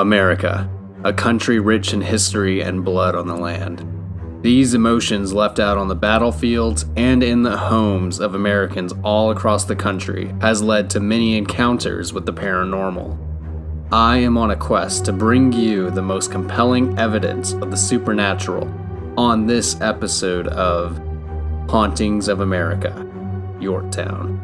America, a country rich in history and blood on the land. These emotions left out on the battlefields and in the homes of Americans all across the country has led to many encounters with the paranormal. I am on a quest to bring you the most compelling evidence of the supernatural on this episode of Hauntings of America, Yorktown.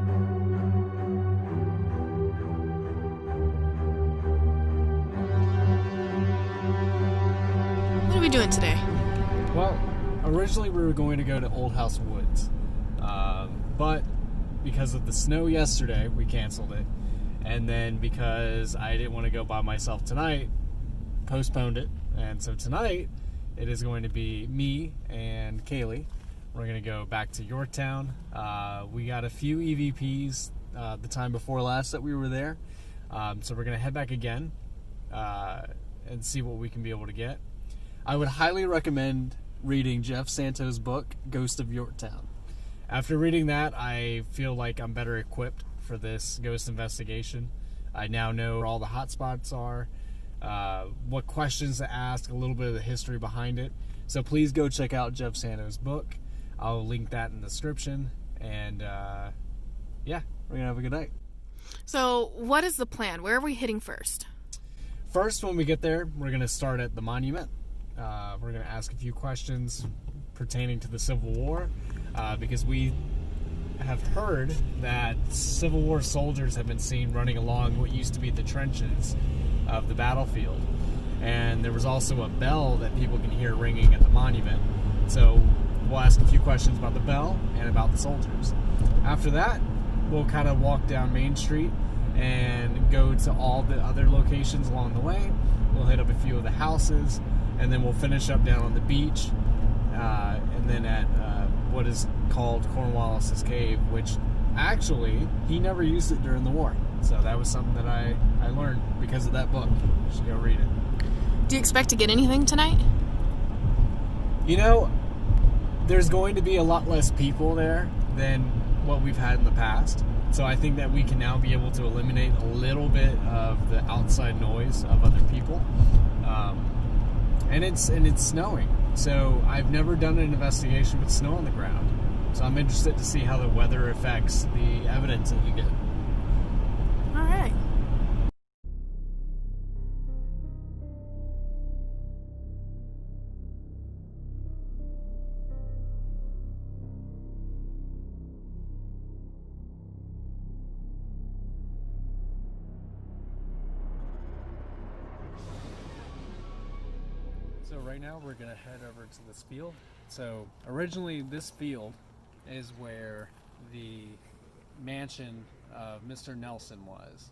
What are we doing today? Well, originally we were going to go to Old House Woods, but because of the snow yesterday, we canceled it. And then because I didn't want to go by myself tonight, postponed it. And so tonight, it is going to be me and Kaylee. We're going to go back to Yorktown. We got a few EVPs the time before last that we were there. So we're going to head back again and see what we can be able to get. I would highly recommend reading Jeff Santos' book, Ghosts of Yorktown. After reading that, I feel like I'm better equipped for this ghost investigation. I now know where all the hot spots are, what questions to ask, a little bit of the history behind it. So please go check out Jeff Santos' book. I'll link that in the description. And yeah, we're going to have a good night. So what is the plan? Where are we hitting first? First, when we get there, we're going to start at the monument. We're going to ask a few questions pertaining to the Civil War, because we have heard that Civil War soldiers have been seen running along what used to be the trenches of the battlefield. And there was also a bell that people can hear ringing at the monument. So we'll ask a few questions about the bell and about the soldiers. After that, we'll kind of walk down Main Street and go to all the other locations along the way. We'll hit up a few of the houses, and then we'll finish up down on the beach, and then at what is called Cornwallis' cave, which actually he never used it during the war. So that was something that I learned because of that book. You should go read it. Do you expect to get anything tonight? You know, there's going to be a lot less people there than what we've had in the past. So I think that we can now be able to eliminate a little bit of the outside noise of other people. And it's snowing. So I've never done an investigation with snow on the ground. So I'm interested to see how the weather affects the evidence that you get. All right. So right now we're going to head over to this field. So originally this field is where the mansion of Mr. Nelson was.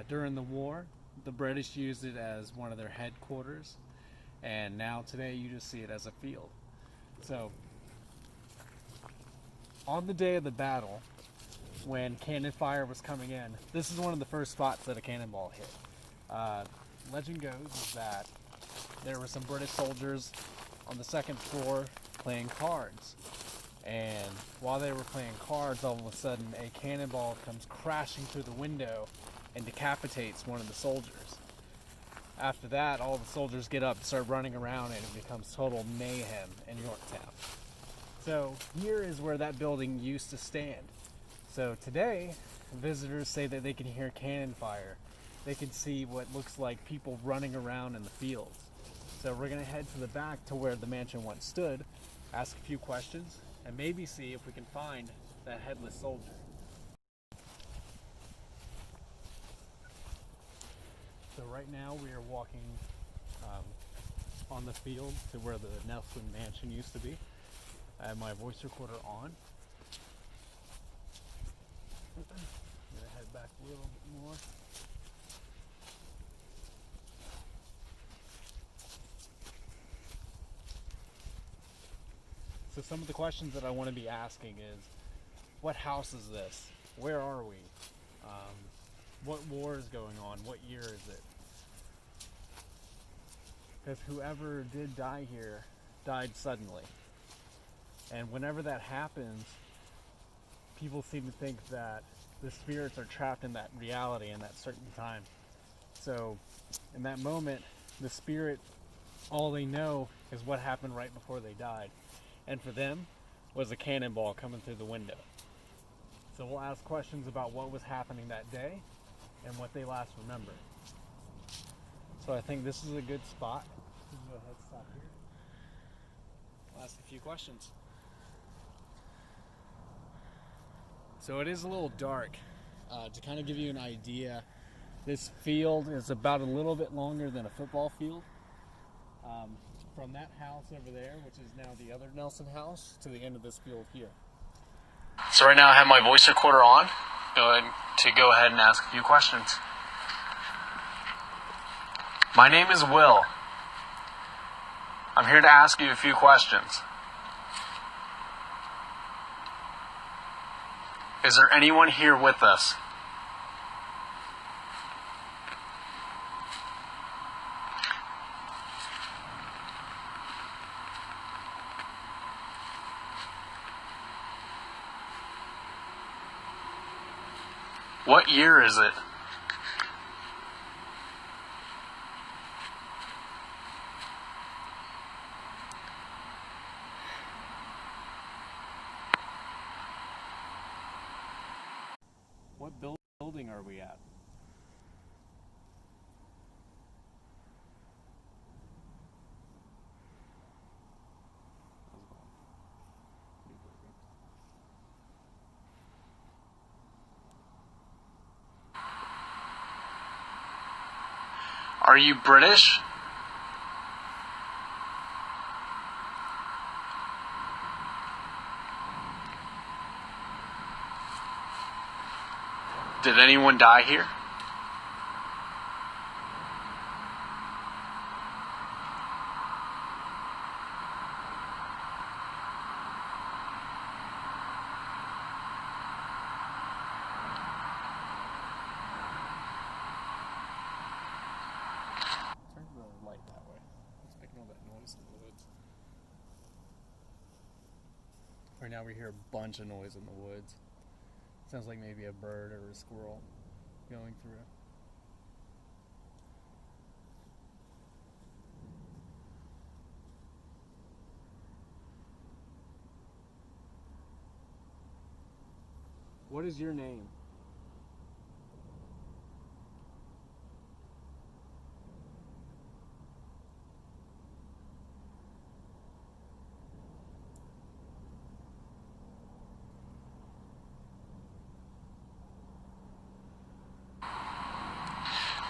During the war, the British used it as one of their headquarters, and now today you just see it as a field. So on the day of the battle, when cannon fire was coming in, this is one of the first spots that a cannonball hit. Legend goes is that there were some British soldiers on the second floor playing cards. And while they were playing cards, all of a sudden a cannonball comes crashing through the window and decapitates one of the soldiers. After that, all the soldiers get up and start running around, and it becomes total mayhem in Yorktown. So here is where that building used to stand. So today, visitors say that they can hear cannon fire. They can see what looks like people running around in the fields. So we're going to head to the back to where the mansion once stood, ask a few questions, and maybe see if we can find that headless soldier. So right now we are walking on the field to where the Nelson mansion used to be. I have my voice recorder on. I'm going to head back a little bit more. So some of the questions that I want to be asking is, what house is this? Where are we? What war is going on? What year is it? Because whoever did die here died suddenly. And whenever that happens, people seem to think that the spirits are trapped in that reality in that certain time. So in that moment, the spirit, all they know is what happened right before they died. And for them, was a cannonball coming through the window. So we'll ask questions about what was happening that day and what they last remember. So I think this is a good spot. Go ahead, stop here. We'll ask a few questions. So it is a little dark. To kind of give you an idea, this field is about a little bit longer than a football field. From that house over there, which is now the other Nelson house, to the end of this field here. So right now I have my voice recorder on. Go ahead and ask a few questions. My name is Will. I'm here to ask you a few questions. Is there anyone here with us? What year is it? What building are we at? Are you British? Did anyone die here? Turn the light that way. It's making all that noise in the woods. Right now we hear a bunch of noise in the woods. Sounds like maybe a bird or a squirrel going through. What is your name?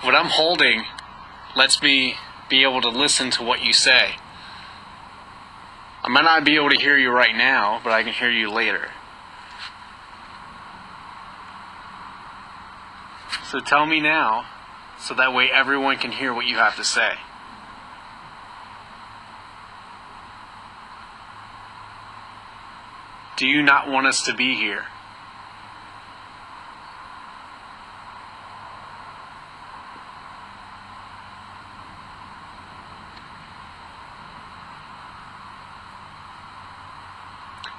What I'm holding lets me be able to listen to what you say. I might not be able to hear you right now, but I can hear you later. So tell me now, so that way everyone can hear what you have to say. Do you not want us to be here?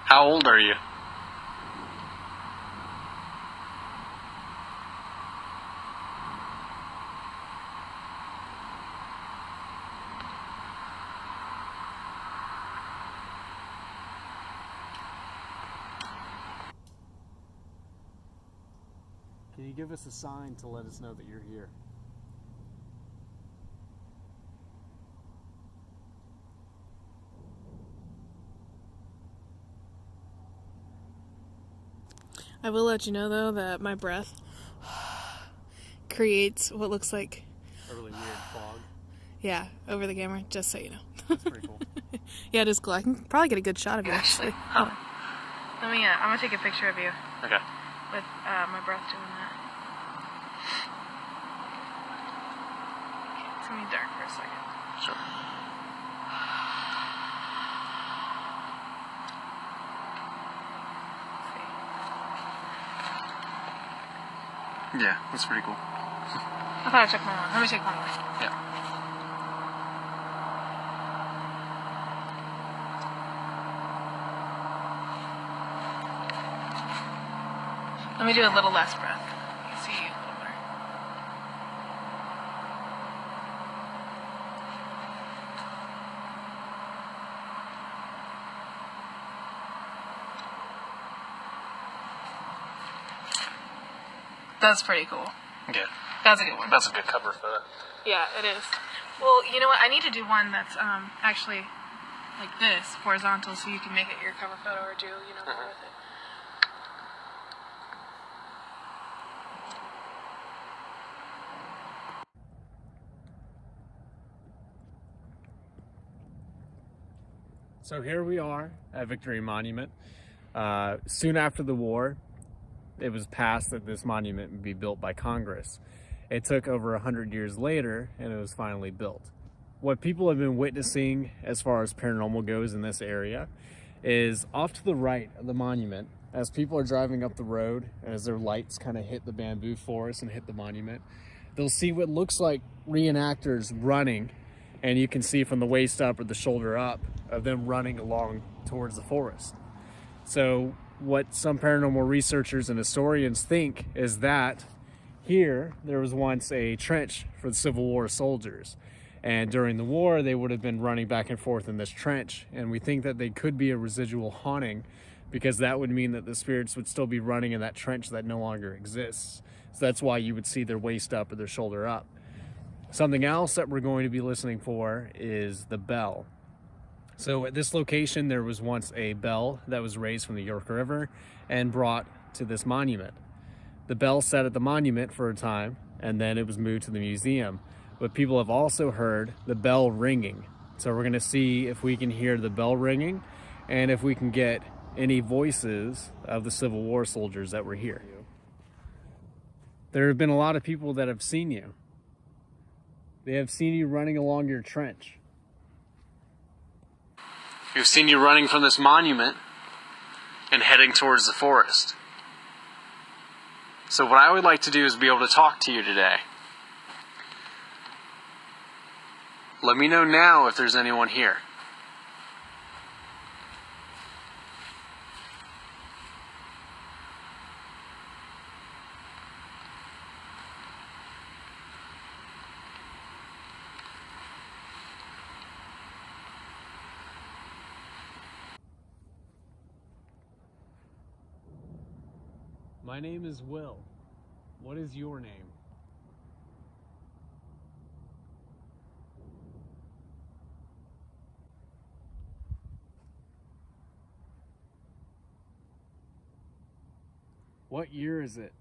How old are you? Can you give us a sign to let us know that you're here? I will let you know, though, that my breath creates what looks like... A really weird fog. Yeah, over the camera, just so you know. That's pretty cool. Yeah, it is cool. I can probably get a good shot of you, actually. Hold on. Let me, I'm gonna take a picture of you. Okay. With my breath doing that. It's gonna be dark for a second. Sure. Yeah, that's pretty cool. I thought I took mine on. Let me take mine away. Yeah. Let me do a little less breath. You can see a little better. That's pretty cool. Yeah. That's a good one. That's a good cover photo. Yeah, it is. Well, you know what? I need to do one that's actually like this, horizontal, so you can make it your cover photo or do, you know, more with it. So here we are at Victory Monument. Soon after the war, it was passed that this monument would be built by Congress. It took over 100 years later, and it was finally built. What people have been witnessing as far as paranormal goes in this area is off to the right of the monument, as people are driving up the road, and as their lights kind of hit the bamboo forest and hit the monument, they'll see what looks like reenactors running, and you can see from the waist up or the shoulder up of them running along towards the forest. So what some paranormal researchers and historians think is that here there was once a trench for the Civil War soldiers, and during the war they would have been running back and forth in this trench, and we think that they could be a residual haunting, because that would mean that the spirits would still be running in that trench that no longer exists. So that's why you would see their waist up or their shoulder up. Something else that we're going to be listening for is the bell. So at this location, there was once a bell that was raised from the York River and brought to this monument. The bell sat at the monument for a time, and then it was moved to the museum. But people have also heard the bell ringing. So we're gonna see if we can hear the bell ringing and if we can get any voices of the Civil War soldiers that were here. There have been a lot of people that have seen you. They have seen you running along your trench. We've seen you running from this monument and heading towards the forest. So what I would like to do is be able to talk to you today. Let me know now if there's anyone here. My name is Will. What is your name? What year is it?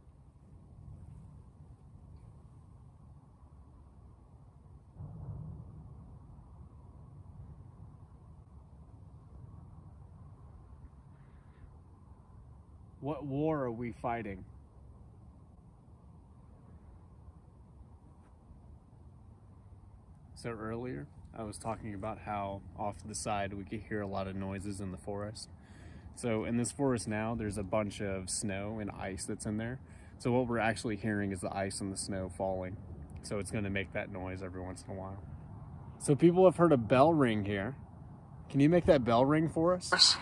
What war are we fighting? So earlier, I was talking about how off to the side we could hear a lot of noises in the forest. So in this forest now, there's a bunch of snow and ice that's in there. So what we're actually hearing is the ice and the snow falling. So it's going to make that noise every once in a while. So people have heard a bell ring here. Can you make that bell ring for us?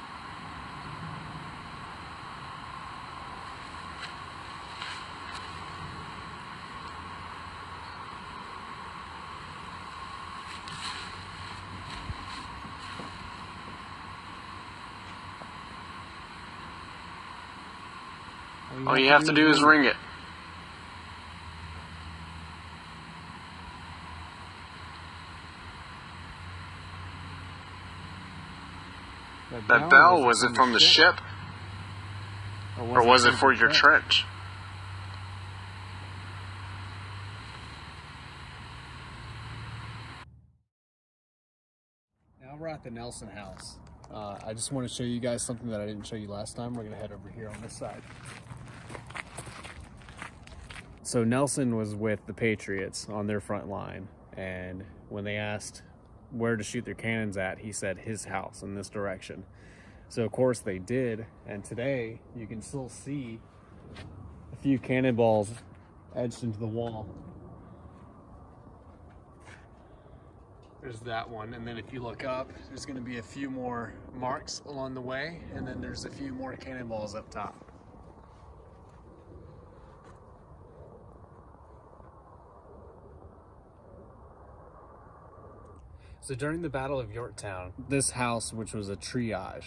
All you have to do is ring it. That bell, was it from the ship? Or was it for your trench? Now we're at the Nelson house. I just want to show you guys something that I didn't show you last time. We're going to head over here on this side. So Nelson was with the Patriots on their front line, and when they asked where to shoot their cannons at, he said his house in this direction. So of course they did, and today you can still see a few cannonballs edged into the wall. There's that one, and then if you look up, there's going to be a few more marks along the way, and then there's a few more cannonballs up top. So during the Battle of Yorktown, this house, which was a triage,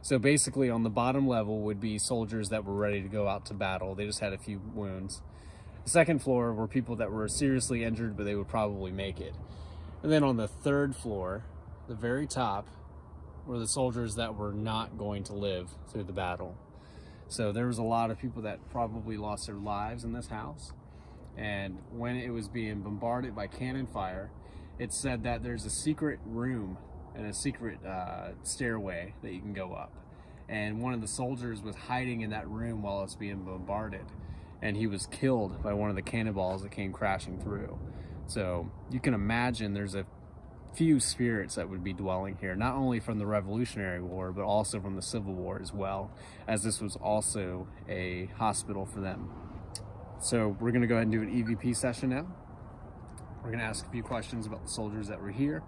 so basically on the bottom level would be soldiers that were ready to go out to battle. They just had a few wounds. The second floor were people that were seriously injured, but they would probably make it. And then on the third floor, the very top, were the soldiers that were not going to live through the battle. So there was a lot of people that probably lost their lives in this house. And when it was being bombarded by cannon fire, it said that there's a secret room and a secret stairway that you can go up. And one of the soldiers was hiding in that room while it's being bombarded. And he was killed by one of the cannonballs that came crashing through. So you can imagine there's a few spirits that would be dwelling here, not only from the Revolutionary War, but also from the Civil War as well, as this was also a hospital for them. So we're going to go ahead and do an EVP session now. We're going to ask a few questions about the soldiers that were here,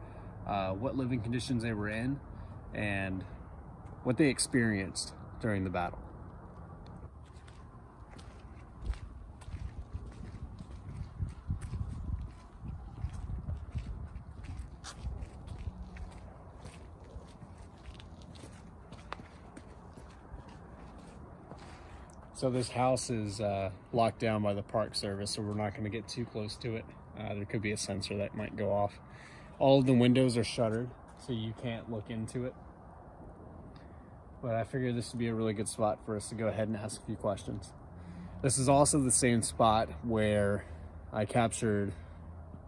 what living conditions they were in, and what they experienced during the battle. So this house is locked down by the Park Service, so we're not going to get too close to it. There could be a sensor that might go off. All of the windows are shuttered, so you can't look into it. But I figured this would be a really good spot for us to go ahead and ask a few questions. This is also the same spot where I captured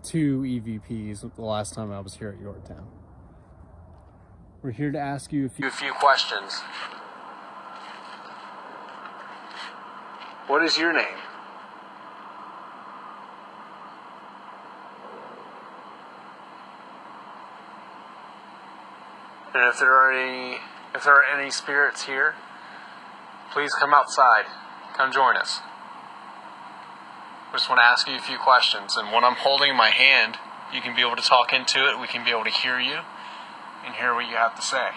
2 EVPs the last time I was here at Yorktown. We're here to ask you a few questions. What is your name? And if there are any spirits here, please come outside. Come join us. I just want to ask you a few questions, and when I'm holding my hand, you can be able to talk into it. We can be able to hear you and hear what you have to say.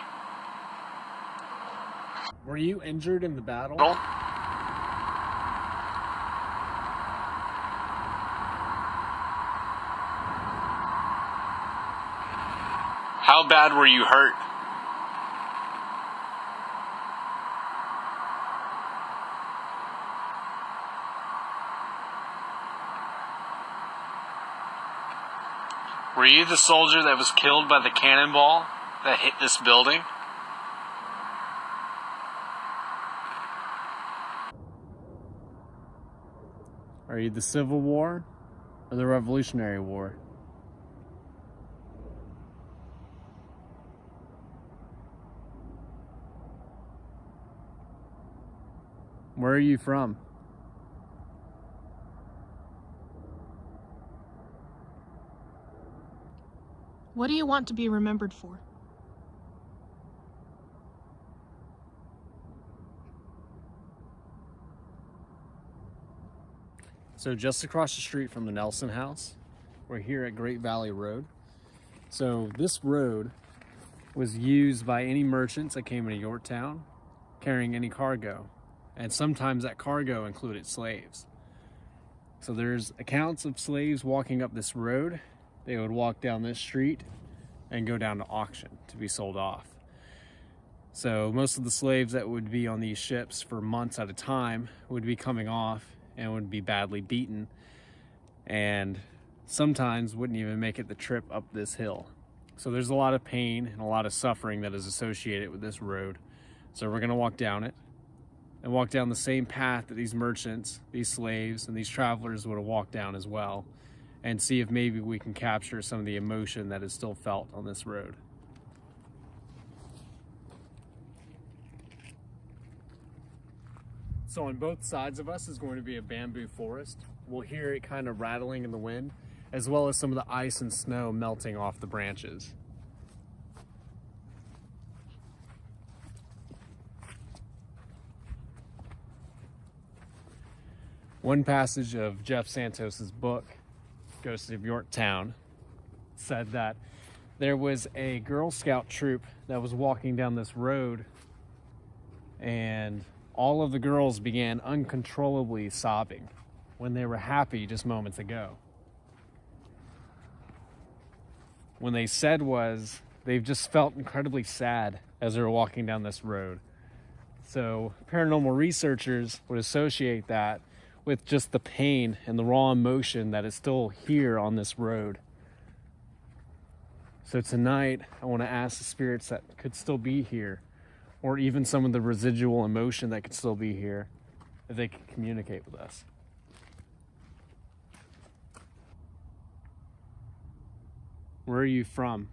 Were you injured in the battle? No. How bad were you hurt? Were you the soldier that was killed by the cannonball that hit this building? Are you the Civil War or the Revolutionary War? Where are you from? What do you want to be remembered for? So just across the street from the Nelson House, we're here at Great Valley Road. So this road was used by any merchants that came into Yorktown carrying any cargo. And sometimes that cargo included slaves. So there's accounts of slaves walking up this road. They would walk down this street and go down to auction to be sold off. So most of the slaves that would be on these ships for months at a time would be coming off and would be badly beaten, and sometimes wouldn't even make it the trip up this hill. So there's a lot of pain and a lot of suffering that is associated with this road. So we're gonna walk down it and walk down the same path that these merchants, these slaves, and these travelers would have walked down as well, and see if maybe we can capture some of the emotion that is still felt on this road. So on both sides of us is going to be a bamboo forest. We'll hear it kind of rattling in the wind, as well as some of the ice and snow melting off the branches. One passage of Jeff Santos' book, Ghosts of Yorktown, said that there was a Girl Scout troop that was walking down this road, and all of the girls began uncontrollably sobbing when they were happy just moments ago. When they said was, they've just felt incredibly sad as they were walking down this road. So paranormal researchers would associate that with just the pain and the raw emotion that is still here on this road. So tonight, I want to ask the spirits that could still be here, or even some of the residual emotion that could still be here, if they could communicate with us. Where are you from?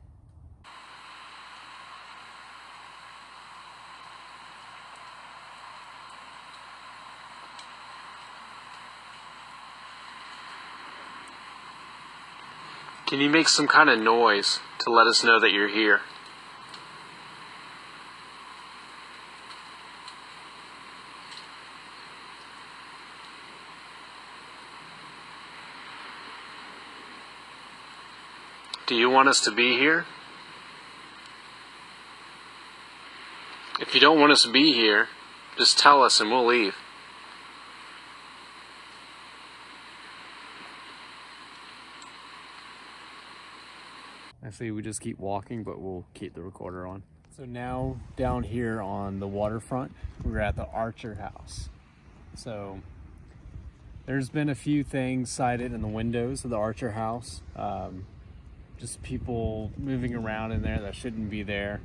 Can you make some kind of noise to let us know that you're here? Do you want us to be here? If you don't want us to be here, just tell us and we'll leave. I say we just keep walking, but we'll keep the recorder on. So now down here on the waterfront, we're at the Archer House. So there's been a few things sighted in the windows of the Archer House. Just people moving around in there that shouldn't be there.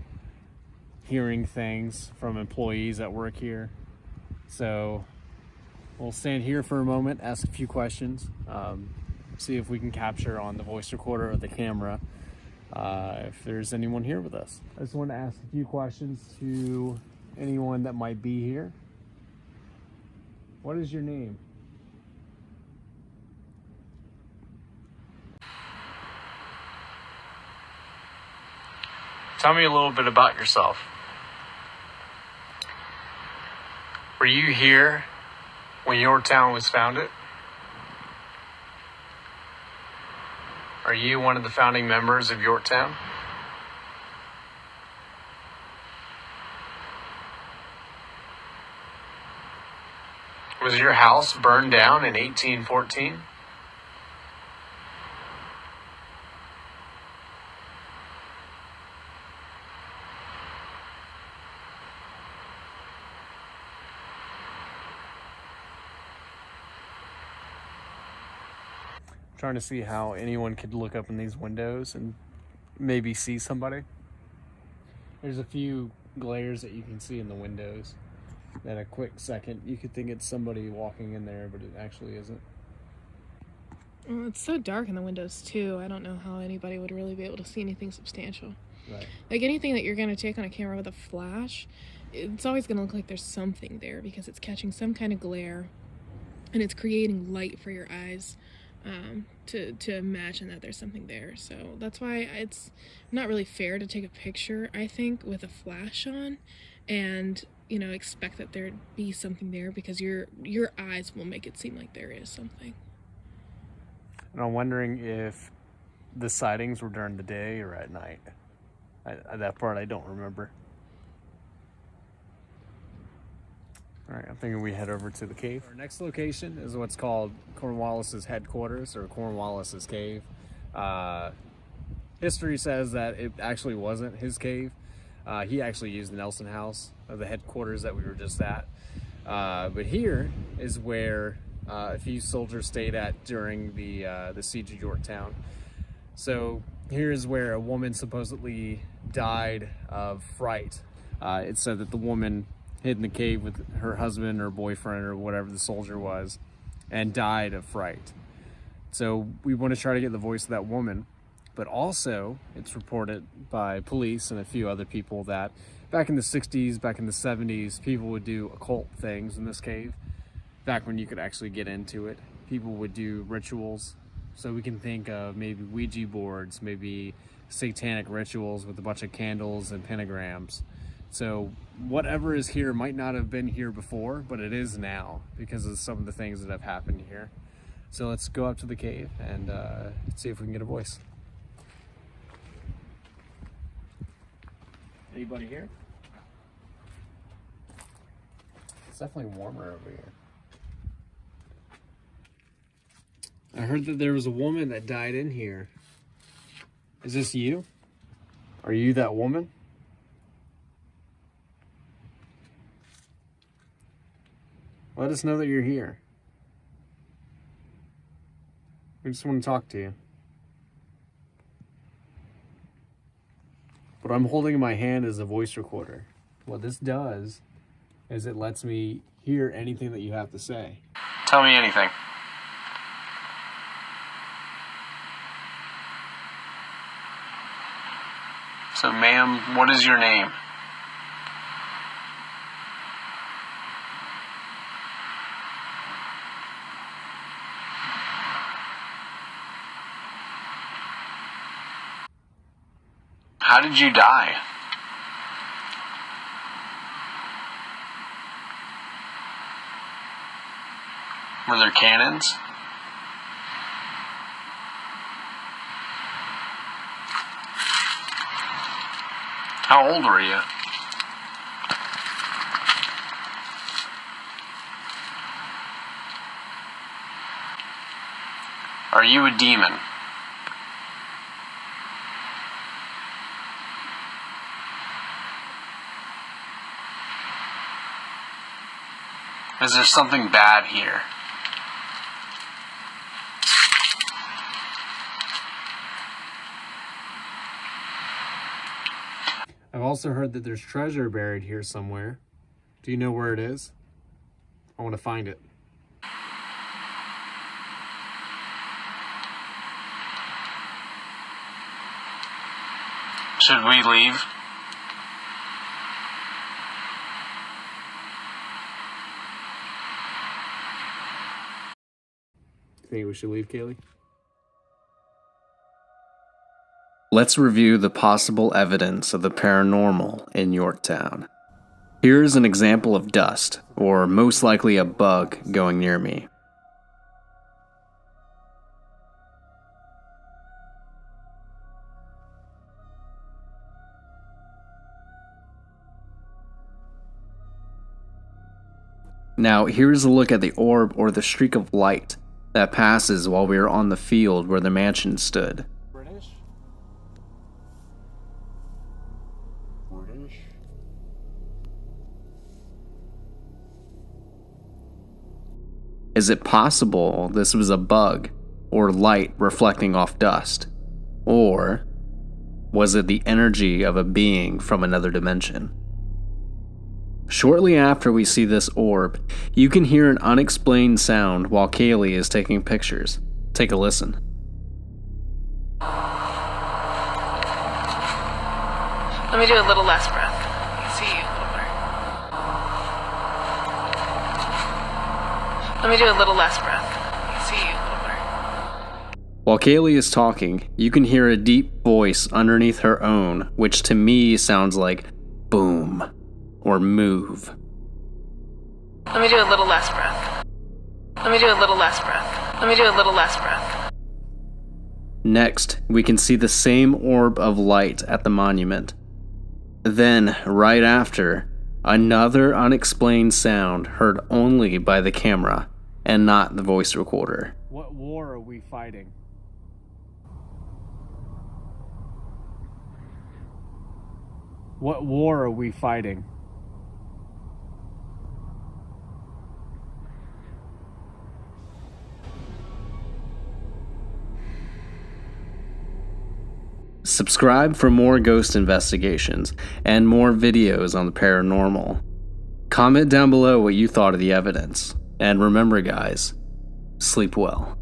Hearing things from employees that work here. So we'll stand here for a moment, ask a few questions, see if we can capture on the voice recorder or the camera if there's anyone here with us. I just want to ask a few questions to anyone that might be here. What is your name? Tell me a little bit about yourself. Were you here when Yorktown was founded? Are you one of the founding members of Yorktown? Was your house burned down in 1814? Trying to see how anyone could look up in these windows and maybe see somebody. There's a few glares that you can see in the windows. At a quick second, you could think it's somebody walking in there, but it actually isn't. Well, it's so dark in the windows too. I don't know how anybody would really be able to see anything substantial. Right. Like anything that you're going to take on a camera with a flash, it's always going to look like there's something there because it's catching some kind of glare and it's creating light for your eyes to imagine that there's something there. So that's why it's not really fair to take a picture, I think, with a flash on and, you know, expect that there'd be something there because your eyes will make it seem like there is something. And I'm wondering if the sightings were during the day or at night. That part I don't remember. All right, I'm thinking we head over to the cave. Our next location is what's called Cornwallis's headquarters, or Cornwallis's cave. History says that it actually wasn't his cave. He actually used the Nelson House, the headquarters that we were just at. But here is where a few soldiers stayed at during the siege of Yorktown. So here is where a woman supposedly died of fright. It said that the woman hid in the cave with her husband or boyfriend or whatever the soldier was and died of fright. So we want to try to get the voice of that woman. But also, it's reported by police and a few other people that back in the 60s, back in the 70s, people would do occult things in this cave. Back when you could actually get into it, people would do rituals. So we can think of maybe Ouija boards, maybe satanic rituals with a bunch of candles and pentagrams. So whatever is here might not have been here before, but it is now because of some of the things that have happened here. So let's go up to the cave and see if we can get a voice. Anybody here? It's definitely warmer over here. I heard that there was a woman that died in here. Is this you? Are you that woman? Let us know that you're here. just want to talk to you. What I'm holding in my hand is a voice recorder. What this does is it lets me hear anything that you have to say. Tell me anything. So, ma'am, what is your name? How did you die? Were there cannons? How old were you? Are you a demon? Is there something bad here? I've also heard that there's treasure buried here somewhere. Do you know where it is? I want to find it. Should we leave? Think we should leave, Kaylee? Let's review the possible evidence of the paranormal in Yorktown. Here's an example of dust, or most likely a bug, going near me. Now, here's a look at the orb or the streak of light that passes while we are on the field where the mansion stood. British? Is it possible this was a bug or light reflecting off dust? Or was it the energy of a being from another dimension? Shortly after we see this orb, you can hear an unexplained sound while Kaylee is taking pictures. Take a listen. Let me do a little less breath. You can see a little more. Let me do a little less breath. You can see a little more. While Kaylee is talking, you can hear a deep voice underneath her own, which to me sounds like boom or move. Let me do a little less breath. Let me do a little less breath. Let me do a little less breath. Next, we can see the same orb of light at the monument. Then, right after, another unexplained sound heard only by the camera and not the voice recorder. What war are we fighting? What war are we fighting? Subscribe for more ghost investigations and more videos on the paranormal. Comment down below what you thought of the evidence. And remember guys, sleep well.